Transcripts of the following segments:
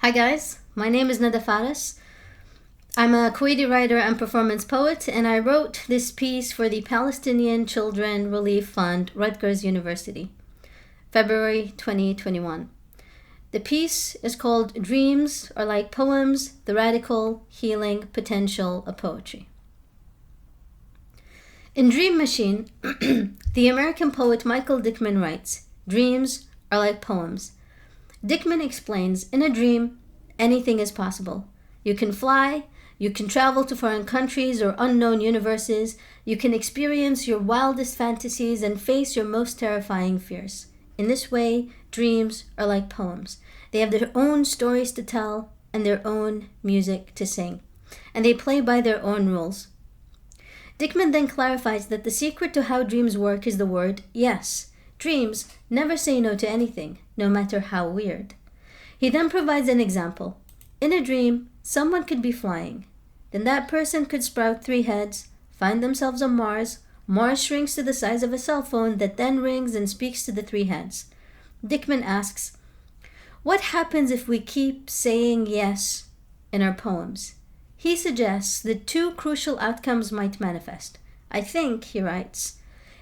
Hi guys, my name is Nada Faris. I'm a Kuwaiti writer and performance poet, and I wrote this piece for the Palestinian Children Relief Fund, Rutgers University, February 2021. The piece is called Dreams Are Like Poems, the Radical Healing Potential of Poetry. In Dream Machine, the American poet Michael Dickman writes, "Dreams are like poems." Dickman explains, in a dream, anything is possible. You can fly, you can travel to foreign countries or unknown universes, you can experience your wildest fantasies and face your most terrifying fears. In this way, dreams are like poems. They have their own stories to tell and their own music to sing, and they play by their own rules. Dickman then clarifies that the secret to how dreams work is the word yes. Dreams never say no to anything, no matter how weird. He then provides an example. In a dream, someone could be flying. Then that person could sprout 3 heads, find themselves on Mars. Mars shrinks to the size of a cell phone that then rings and speaks to the 3 heads. Dickman asks, what happens if we keep saying yes in our poems? He suggests that 2 crucial outcomes might manifest. I think, he writes,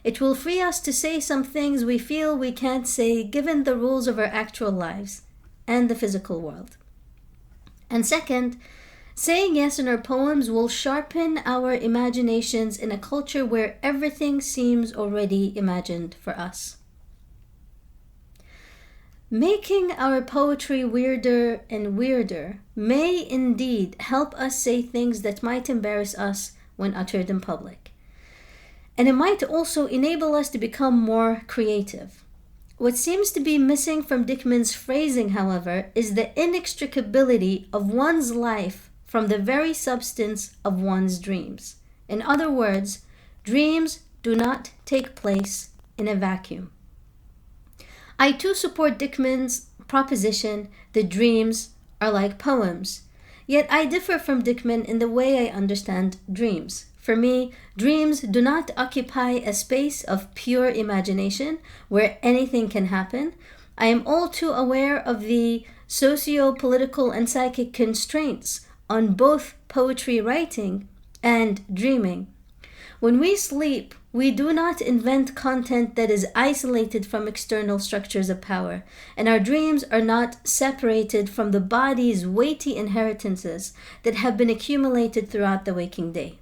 it will free us to say some things we feel we can't say given the rules of our actual lives and the physical world. And second, saying yes in our poems will sharpen our imaginations in a culture where everything seems already imagined for us. Making our poetry weirder and weirder may indeed help us say things that might embarrass us when uttered in public. And it might also enable us to become more creative. What seems to be missing from Dickman's phrasing, however, is the inextricability of one's life from the very substance of one's dreams. In other words, dreams do not take place in a vacuum. I too support Dickman's proposition that dreams are like poems. Yet I differ from Dickman in the way I understand dreams. For me, dreams do not occupy a space of pure imagination where anything can happen. I am all too aware of the socio-political and psychic constraints on both poetry writing and dreaming. When we sleep, we do not invent content that is isolated from external structures of power, and our dreams are not separated from the body's weighty inheritances that have been accumulated throughout the waking day.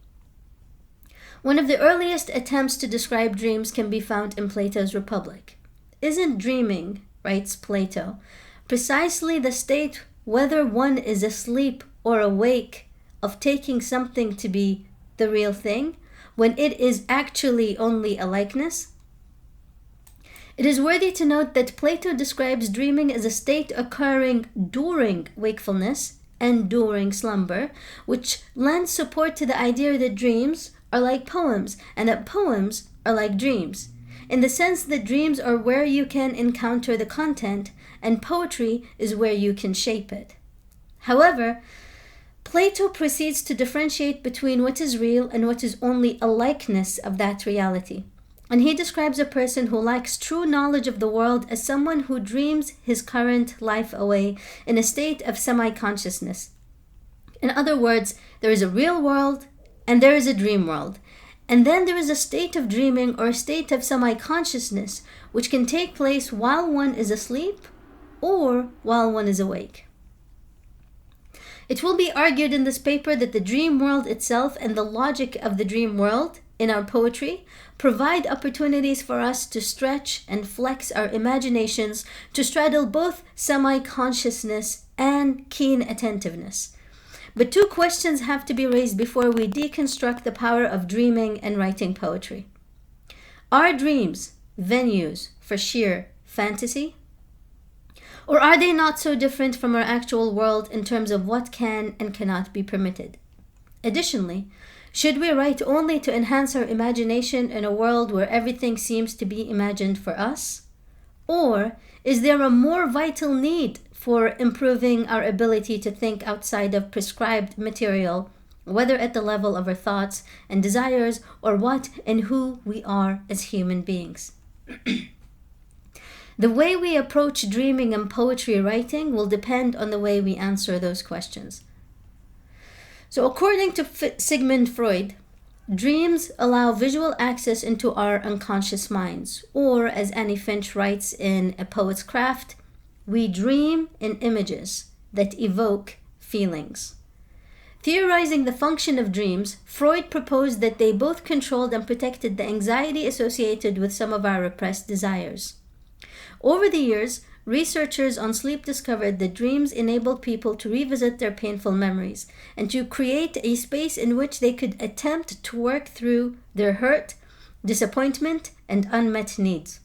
One of the earliest attempts to describe dreams can be found in Plato's Republic. Isn't dreaming, writes Plato, precisely the state, whether one is asleep or awake, of taking something to be the real thing, when it is actually only a likeness? It is worthy to note that Plato describes dreaming as a state occurring during wakefulness and during slumber, which lends support to the idea that dreams are like poems, and that poems are like dreams, in the sense that dreams are where you can encounter the content, and poetry is where you can shape it. However, Plato proceeds to differentiate between what is real and what is only a likeness of that reality. And he describes a person who lacks true knowledge of the world as someone who dreams his current life away in a state of semi-consciousness. In other words, there is a real world and there is a dream world. And then there is a state of dreaming or a state of semi-consciousness which can take place while one is asleep or while one is awake. It will be argued in this paper that the dream world itself and the logic of the dream world in our poetry provide opportunities for us to stretch and flex our imaginations to straddle both semi-consciousness and keen attentiveness. But 2 questions have to be raised before we deconstruct the power of dreaming and writing poetry. Are dreams venues for sheer fantasy? Or are they not so different from our actual world in terms of what can and cannot be permitted? Additionally, should we write only to enhance our imagination in a world where everything seems to be imagined for us? Or is there a more vital need for improving our ability to think outside of prescribed material, whether at the level of our thoughts and desires or what and who we are as human beings? The way we approach dreaming and poetry writing will depend on the way we answer those questions. So according to Sigmund Freud, dreams allow visual access into our unconscious minds, or as Annie Finch writes in A Poet's Craft, we dream in images that evoke feelings. Theorizing the function of dreams, Freud proposed that they both controlled and protected the anxiety associated with some of our repressed desires. Over the years, researchers on sleep discovered that dreams enabled people to revisit their painful memories and to create a space in which they could attempt to work through their hurt, disappointment, and unmet needs.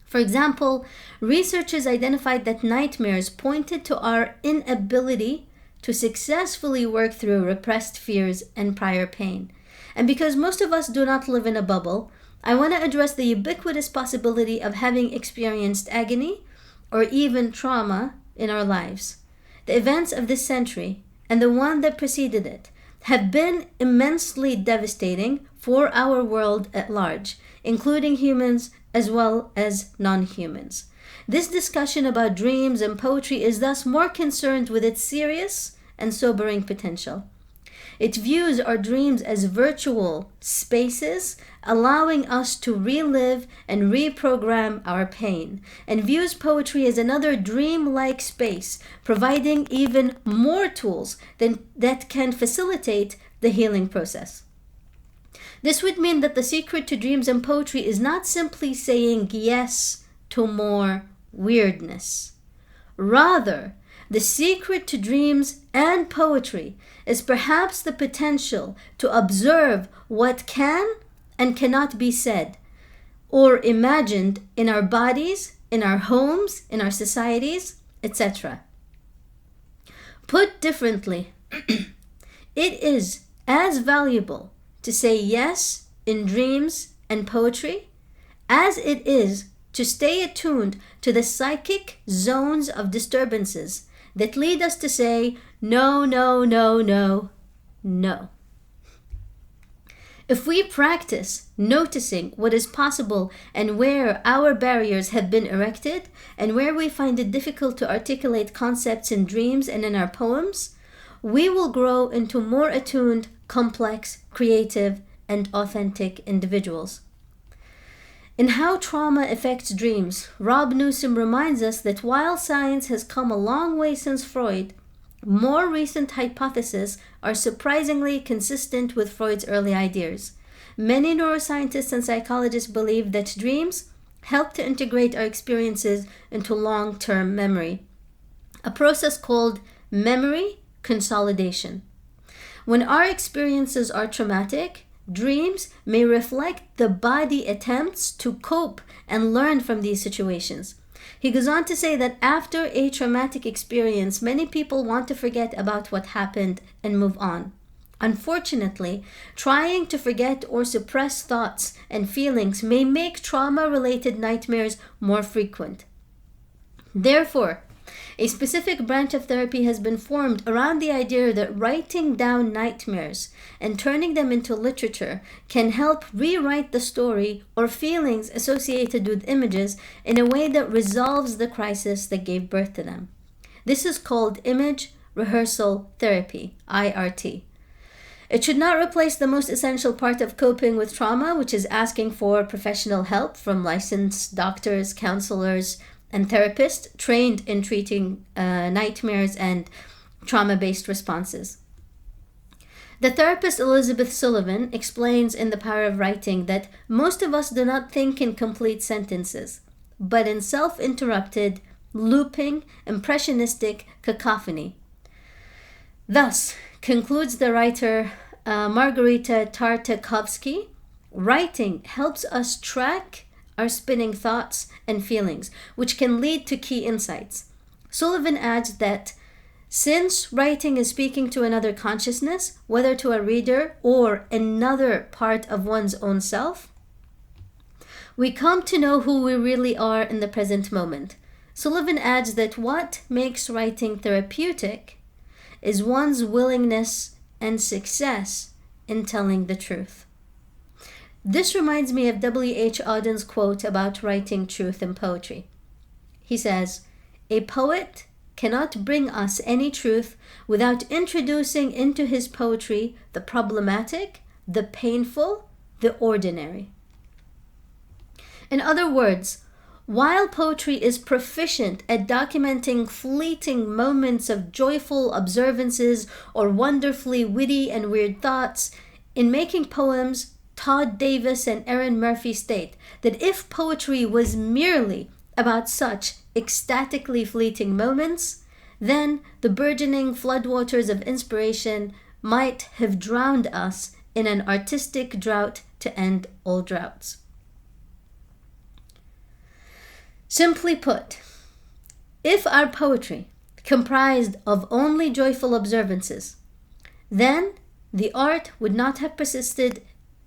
For example, researchers identified that nightmares pointed to our inability to successfully work through repressed fears and prior pain. And because most of us do not live in a bubble, I want to address the ubiquitous possibility of having experienced agony or even trauma in our lives. The events of this century and the one that preceded it have been immensely devastating for our world at large, including humans as well as non-humans. This discussion about dreams and poetry is thus more concerned with its serious and sobering potential. It views our dreams as virtual spaces, allowing us to relive and reprogram our pain, and views poetry as another dream-like space, providing even more tools that can facilitate the healing process. This would mean that the secret to dreams and poetry is not simply saying yes to more weirdness. Rather, the secret to dreams and poetry is perhaps the potential to observe what can and cannot be said or imagined in our bodies, in our homes, in our societies, etc. Put differently, it is as valuable to say yes in dreams and poetry as it is to stay attuned to the psychic zones of disturbances that lead us to say, no, no, no, no, no. If we practice noticing what is possible and where our barriers have been erected and where we find it difficult to articulate concepts in dreams and in our poems, we will grow into more attuned, complex, creative, and authentic individuals. In How Trauma Affects Dreams, Rob Newsom reminds us that while science has come a long way since Freud, more recent hypotheses are surprisingly consistent with Freud's early ideas. Many neuroscientists and psychologists believe that dreams help to integrate our experiences into long-term memory, a process called memory consolidation. When our experiences are traumatic, dreams may reflect the body attempts to cope and learn from these situations. He goes on to say that after a traumatic experience, many people want to forget about what happened and move on. Unfortunately, trying to forget or suppress thoughts and feelings may make trauma-related nightmares more frequent. Therefore, a specific branch of therapy has been formed around the idea that writing down nightmares and turning them into literature can help rewrite the story or feelings associated with images in a way that resolves the crisis that gave birth to them. This is called image rehearsal therapy, IRT. It should not replace the most essential part of coping with trauma, which is asking for professional help from licensed doctors, counselors, and therapists trained in treating nightmares and trauma-based responses. The therapist Elizabeth Sullivan explains in The Power of Writing that most of us do not think in complete sentences, but in self-interrupted, looping, impressionistic cacophony. Thus, concludes the writer Margarita Tartakovsky, writing helps us track our spinning thoughts and feelings, which can lead to key insights. Sullivan adds that since writing is speaking to another consciousness, whether to a reader or another part of one's own self, we come to know who we really are in the present moment. Sullivan adds that what makes writing therapeutic is one's willingness and success in telling the truth. This reminds me of W.H. Auden's quote about writing truth in poetry. He says, "A poet cannot bring us any truth without introducing into his poetry the problematic, the painful, the ordinary." In other words, while poetry is proficient at documenting fleeting moments of joyful observances or wonderfully witty and weird thoughts, in making poems, Todd Davis and Erin Murphy state that if poetry was merely about such ecstatically fleeting moments, then the burgeoning floodwaters of inspiration might have drowned us in an artistic drought to end all droughts. Simply put, if our poetry comprised of only joyful observances, then the art would not have persisted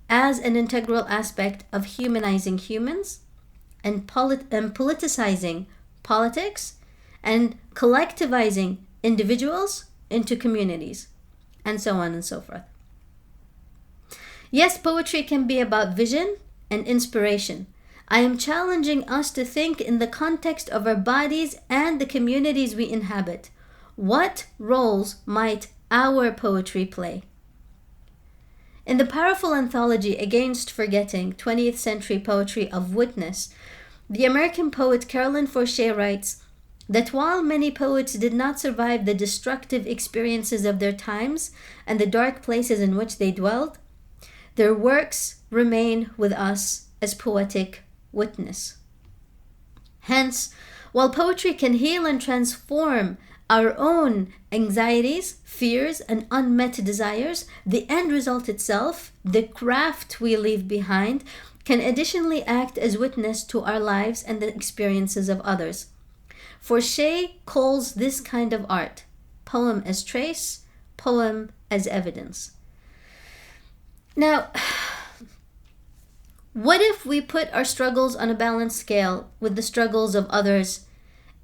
as an integral aspect of humanizing humans and politicizing politics and collectivizing individuals into communities, and so on and so forth. Yes, poetry can be about vision and inspiration. I am challenging us to think in the context of our bodies and the communities we inhabit. What roles might our poetry play? In the powerful anthology Against Forgetting, 20th Century Poetry of Witness, the American poet Carolyn Forche writes that while many poets did not survive the destructive experiences of their times and the dark places in which they dwelled, their works remain with us as poetic witness. Hence, while poetry can heal and transform our own anxieties, fears, and unmet desires, the end result itself, the craft we leave behind, can additionally act as witness to our lives and the experiences of others. Forche calls this kind of art poem as trace, poem as evidence. Now, what if we put our struggles on a balanced scale with the struggles of others,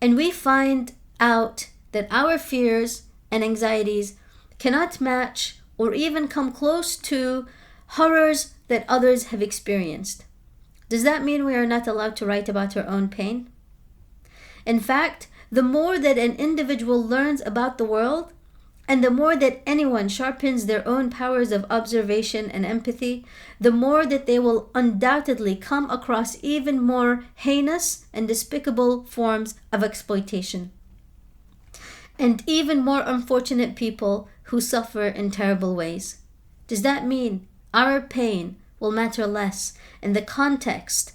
and we find out that our fears and anxieties cannot match or even come close to horrors that others have experienced? Does that mean we are not allowed to write about our own pain? In fact, the more that an individual learns about the world, and the more that anyone sharpens their own powers of observation and empathy, the more that they will undoubtedly come across even more heinous and despicable forms of exploitation, and even more unfortunate people who suffer in terrible ways. Does that mean our pain will matter less in the context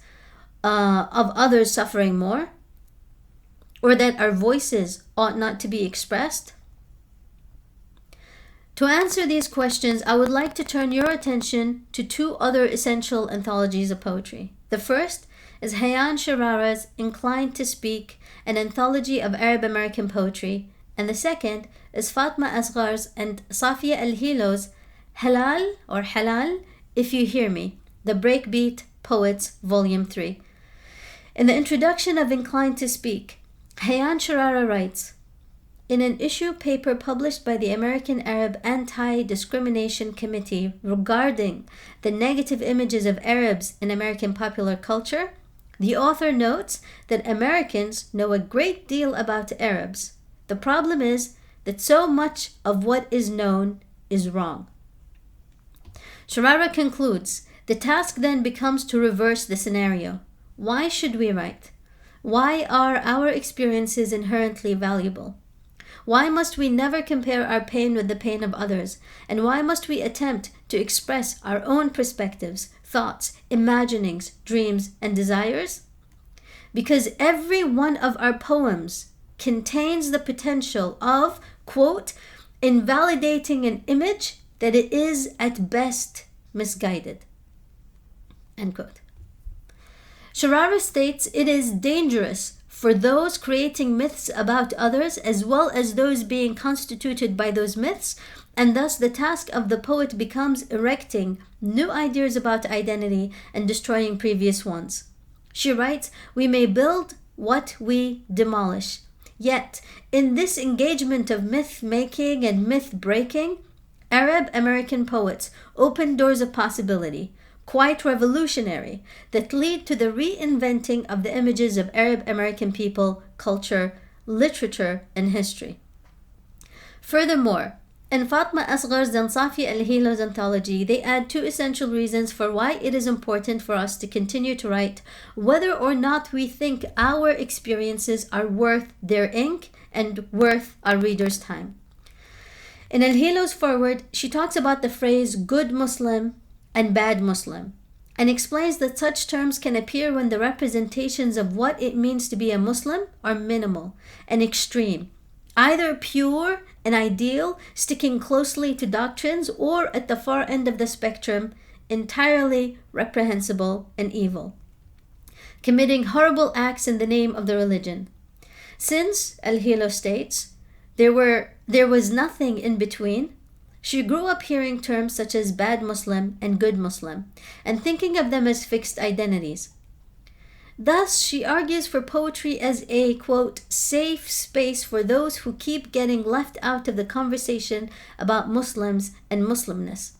of others suffering more? Or that our voices ought not to be expressed? To answer these questions, I would like to turn your attention to two other essential anthologies of poetry. The first is Hayyan Sharara's Inclined to Speak, an anthology of Arab American poetry, and the second is Fatma Asghar's and Safia El-Hilo's Halal or Halal, If You Hear Me, the Breakbeat Poets, Volume 3. In the introduction of Inclined to Speak, Hayyan Sharara writes, in an issue paper published by the American Arab Anti-Discrimination Committee regarding the negative images of Arabs in American popular culture, the author notes that Americans know a great deal about Arabs. The problem is that so much of what is known is wrong. Sharara concludes, the task then becomes to reverse the scenario. Why should we write? Why are our experiences inherently valuable? Why must we never compare our pain with the pain of others? And why must we attempt to express our own perspectives, thoughts, imaginings, dreams, and desires? Because every one of our poems contains the potential of, quote, invalidating an image that it is at best misguided, end quote. Sharara states it is dangerous for those creating myths about others as well as those being constituted by those myths, and thus the task of the poet becomes erecting new ideas about identity and destroying previous ones. She writes, we may build what we demolish. Yet, in this engagement of myth-making and myth-breaking, Arab American poets open doors of possibility, quite revolutionary, that lead to the reinventing of the images of Arab American people, culture, literature, and history. Furthermore, in Fatma Asghar's and Safi al-Hila's anthology, they add two essential reasons for why it is important for us to continue to write, whether or not we think our experiences are worth their ink and worth our readers' time. In al-Hila's foreword, she talks about the phrase good Muslim and bad Muslim, and explains that such terms can appear when the representations of what it means to be a Muslim are minimal and extreme, either pure and ideal, sticking closely to doctrines, or at the far end of the spectrum, entirely reprehensible and evil, committing horrible acts in the name of the religion. Since, al-Hilo states, there was nothing in between, she grew up hearing terms such as bad Muslim and good Muslim, and thinking of them as fixed identities. Thus, she argues for poetry as a, quote, safe space for those who keep getting left out of the conversation about Muslims and Muslimness.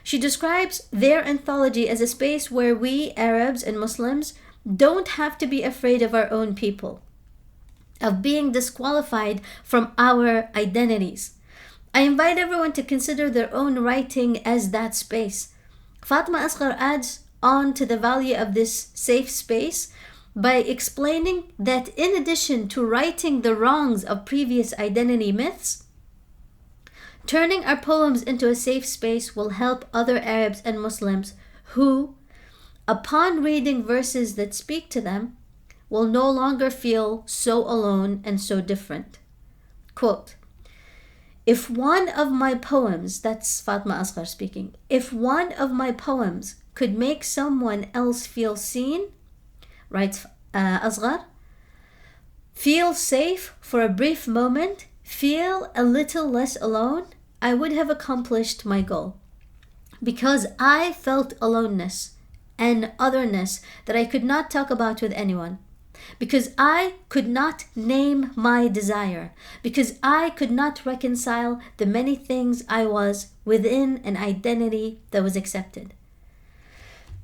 She describes their anthology as a space where we, Arabs and Muslims, don't have to be afraid of our own people, of being disqualified from our identities. I invite everyone to consider their own writing as that space. Fatma Asghar adds on to the value of this safe space by explaining that in addition to righting the wrongs of previous identity myths, turning our poems into a safe space will help other Arabs and Muslims who, upon reading verses that speak to them, will no longer feel so alone and so different. Quote, if one of my poems, that's Fatma Asghar speaking, if one of my poems could make someone else feel seen, writes Asghar, feel safe for a brief moment, feel a little less alone, I would have accomplished my goal. Because I felt aloneness and otherness that I could not talk about with anyone. Because I could not name my desire. Because I could not reconcile the many things I was within an identity that was accepted.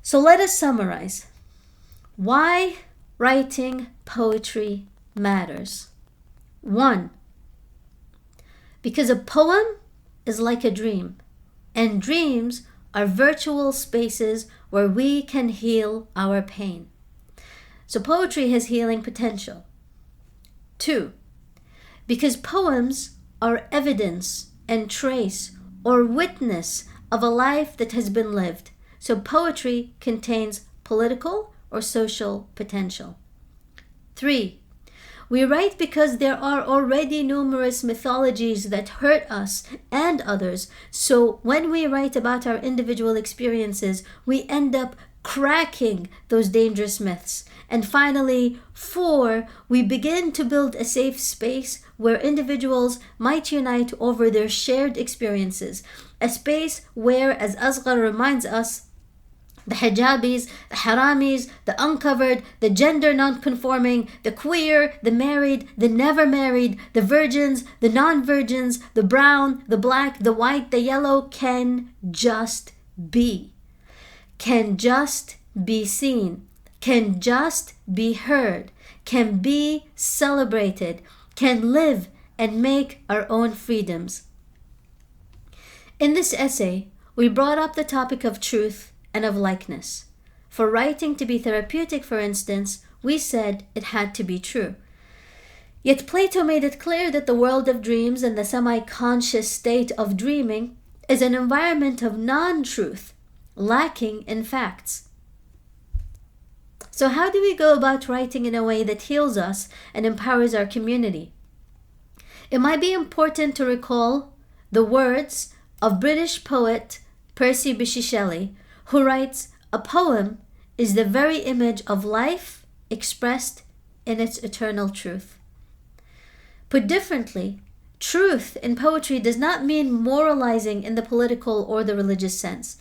So let us summarize why writing poetry matters. 1. Because a poem is like a dream, and dreams are virtual spaces where we can heal our pain. So poetry has healing potential. 2. Because poems are evidence and trace or witness of a life that has been lived. So poetry contains political or social potential. 3. We write because there are already numerous mythologies that hurt us and others. So when we write about our individual experiences, we end up cracking those dangerous myths. And finally, 4, we begin to build a safe space where individuals might unite over their shared experiences. A space where, as Asghar reminds us, the hijabis, the haramis, the uncovered, the gender non-conforming, the queer, the married, the never married, the virgins, the non-virgins, the brown, the black, the white, the yellow can just be. Can just be seen. Can just be heard. Can be celebrated. Can live and make our own freedoms. In this essay, we brought up the topic of truth and of likeness. For writing to be therapeutic, for instance, we said it had to be true. Yet Plato made it clear that the world of dreams and the semi-conscious state of dreaming is an environment of non-truth, lacking in facts. So how do we go about writing in a way that heals us and empowers our community? It might be important to recall the words of British poet Percy Bysshe Shelley, who writes, "A poem is the very image of life expressed in its eternal truth." Put differently, truth in poetry does not mean moralizing in the political or the religious sense.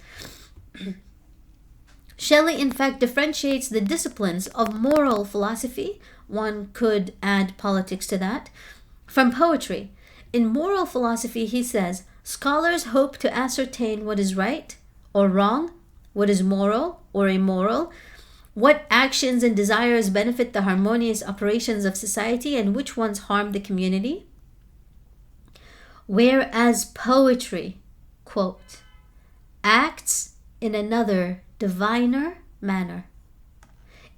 Shelley, in fact, differentiates the disciplines of moral philosophy, one could add politics to that, from poetry. In moral philosophy, he says, scholars hope to ascertain what is right or wrong, what is moral or immoral, what actions and desires benefit the harmonious operations of society, and which ones harm the community. Whereas poetry, quote, acts in another diviner manner.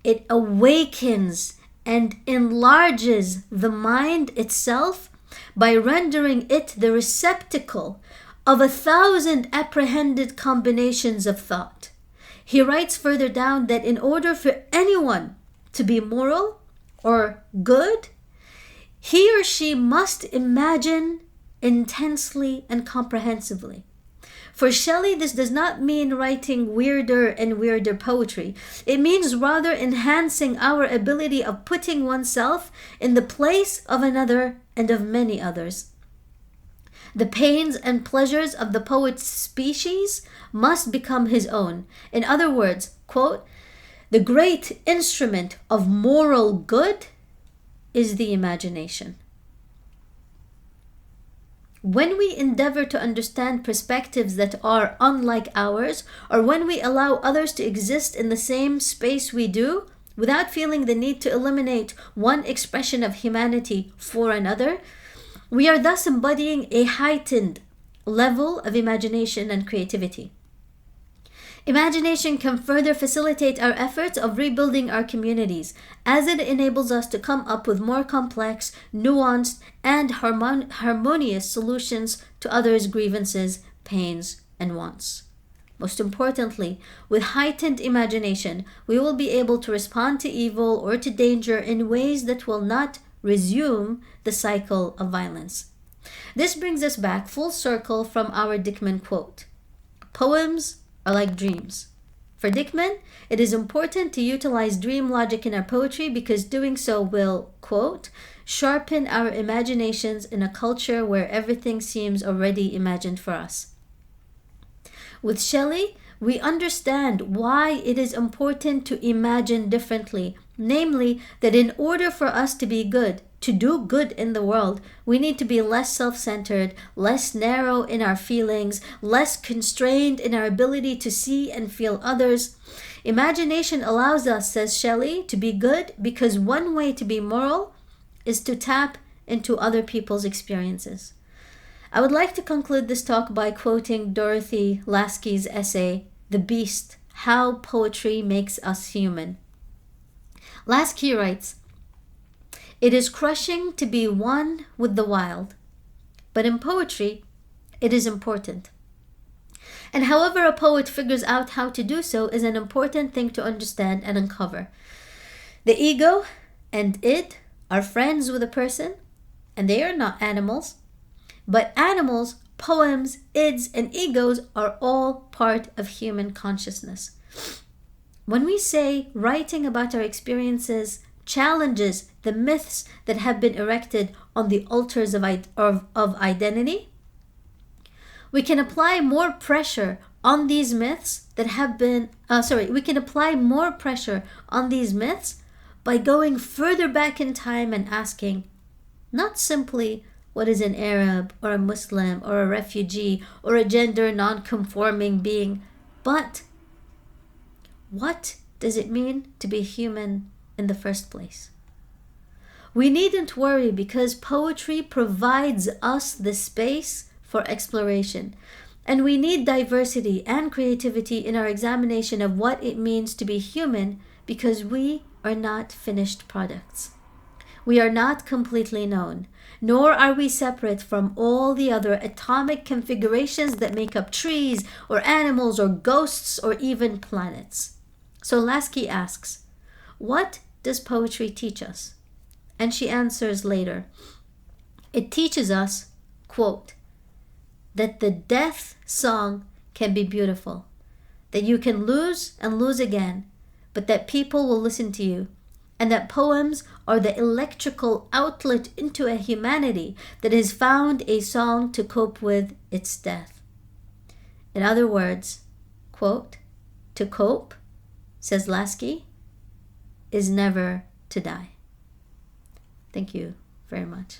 It awakens and enlarges the mind itself by rendering it the receptacle of 1,000 apprehended combinations of thought. He writes further down that in order for anyone to be moral or good, he or she must imagine intensely and comprehensively. For Shelley, this does not mean writing weirder and weirder poetry. It means rather enhancing our ability of putting oneself in the place of another and of many others. The pains and pleasures of the poet's species must become his own. In other words, quote, the great instrument of moral good is the imagination. When we endeavor to understand perspectives that are unlike ours, or when we allow others to exist in the same space we do, without feeling the need to eliminate one expression of humanity for another, we are thus embodying a heightened level of imagination and creativity. Imagination can further facilitate our efforts of rebuilding our communities, as it enables us to come up with more complex, nuanced, and harmonious solutions to others' grievances, pains, and wants. Most importantly, with heightened imagination, we will be able to respond to evil or to danger in ways that will not resume the cycle of violence. This brings us back full circle from our Dickman quote. Poems are like dreams. For Dickman, it is important to utilize dream logic in our poetry because doing so will, quote, sharpen our imaginations in a culture where everything seems already imagined for us. With Shelley, we understand why it is important to imagine differently, namely that in order for us to be good, to do good in the world, we need to be less self-centered, less narrow in our feelings, less constrained in our ability to see and feel others. Imagination allows us, says Shelley, to be good because one way to be moral is to tap into other people's experiences. I would like to conclude this talk by quoting Dorothy Lasky's essay, The Beast, How Poetry Makes Us Human. Lasky writes, it is crushing to be one with the wild, but in poetry, it is important. And however a poet figures out how to do so is an important thing to understand and uncover. The ego and id are friends with a person, and they are not animals. But animals, poems, ids, and egos are all part of human consciousness. When we say writing about our experiences challenges the myths that have been erected on the altars of identity, we can apply more pressure on these myths that have been, we can apply more pressure on these myths by going further back in time and asking, not simply what is an Arab or a Muslim or a refugee or a gender non-conforming being, but what does it mean to be human in the first place? We needn't worry because poetry provides us the space for exploration, and we need diversity and creativity in our examination of what it means to be human because we are not finished products. We are not completely known, nor are we separate from all the other atomic configurations that make up trees or animals or ghosts or even planets. So Lasky asks, what does poetry teach us? And she answers later, it teaches us, quote, that the death song can be beautiful, that you can lose and lose again, but that people will listen to you, and that poems are the electrical outlet into a humanity that has found a song to cope with its death. In other words, quote, to cope, says Lasky, is never to die. Thank you very much.